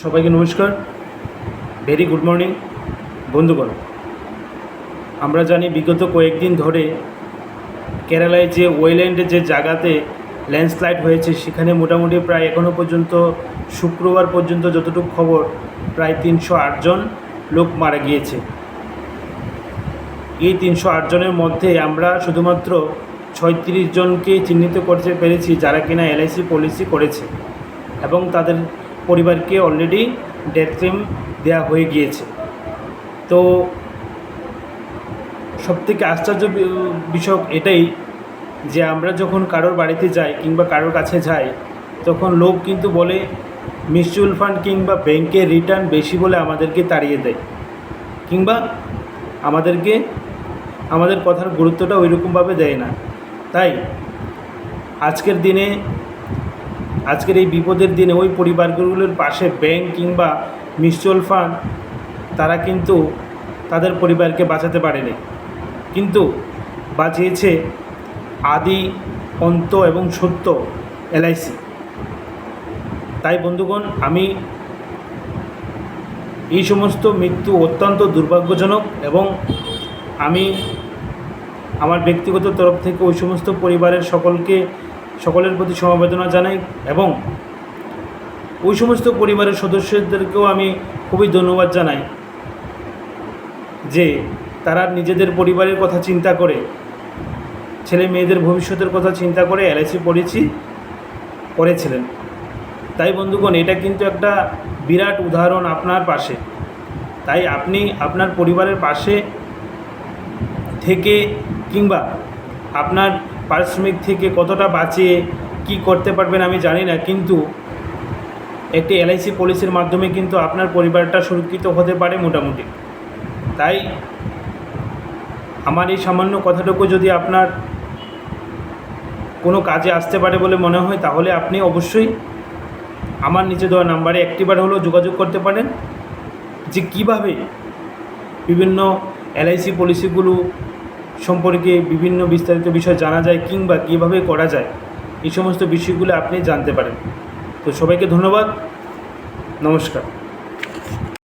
সবাইকে নমস্কার, very good morning বন্ধুগণ। আমরা জানি বিগত কয়েকদিন ধরে কেরালায় যে ওয়েল্যান্ডের যে জায়গাতে ল্যান্ডস্লাইড হয়েছে সেখানে মোটামুটি প্রায় এখনও পর্যন্ত শুক্রবার পর্যন্ত যতটুকু খবর প্রায় 308 জন লোক মারা গিয়েছে। এই 308 জনের মধ্যে আমরা শুধুমাত্র 36 জনকে চিহ্নিত করতে পেরেছি যারা কিনা এলআইসি পলিসি করেছে এবং তাদের পরিবারকে অলরেডি ডেথ ক্লেম দেওয়া হয়ে গিয়েছে। তো সবথেকে আশ্চর্য বিষয় এটাই যে আমরা যখন কারোর বাড়িতে যাই কিংবা কারোর কাছে যাই তখন লোক কিন্তু বলে মিউচুয়াল ফান্ড কিংবা ব্যাংকের রিটার্ন বেশি বলে আমাদেরকে তাড়িয়ে দেয় কিংবা আমাদের কথার গুরুত্বটা ওইরকমভাবে দেয় না। তাই আজকের এই বিপদের দিনে ওই পরিবারগুলোর পাশে ব্যাংক কিংবা মিউচুয়াল ফান্ড তারা কিন্তু তাদের পরিবারকে বাঁচাতে পারেনি, কিন্তু বাঁচিয়েছে আদি অন্ত এবং সত্য এলআইসি। তাই বন্ধুগণ, আমি এই সমস্ত মৃত্যু অত্যন্ত দুর্ভাগ্যজনক এবং আমি আমার ব্যক্তিগত তরফ থেকে ওই সমস্ত পরিবারের সকলের প্রতি সমবেদনা জানাই এবং ওই সমস্ত পরিবারের সদস্যদেরকেও আমি খুবই ধন্যবাদ জানাই যে তারা নিজেদের পরিবারের কথা চিন্তা করে, ছেলে মেয়েদের ভবিষ্যতের কথা চিন্তা করে এলআইসি পলিসি করেছিলেন। তাই বন্ধুগণ, এটা কিন্তু একটা বিরাট উদাহরণ আপনার পাশে। তাই আপনি আপনার পরিবারের পাশে থেকে কিংবা আপনার পারিশ্রমিক থেকে কতটা বাঁচিয়ে কি করতে পারবেন আমি জানি না, কিন্তু একটি এলআইসি পলিসির মাধ্যমে কিন্তু আপনার পরিবারটা সুরক্ষিত হতে পারে মোটামুটি। তাই আমার এই সামান্য কথাটুকু যদি আপনার কোনো কাজে আসতে পারে বলে মনে হয় তাহলে আপনি অবশ্যই আমার নিচে দেওয়া নাম্বারে একটিবার হলেও যোগাযোগ করতে পারেন যে কীভাবে বিভিন্ন এলআইসি পলিসিগুলো সম্পর্কে বিভিন্ন বিস্তারিত বিষয় জানা যায় কিংবা কীভাবে করা যায়, এই সমস্ত বিষয়গুলো আপনি জানতে পারেন। তো সবাইকে ধন্যবাদ, নমস্কার।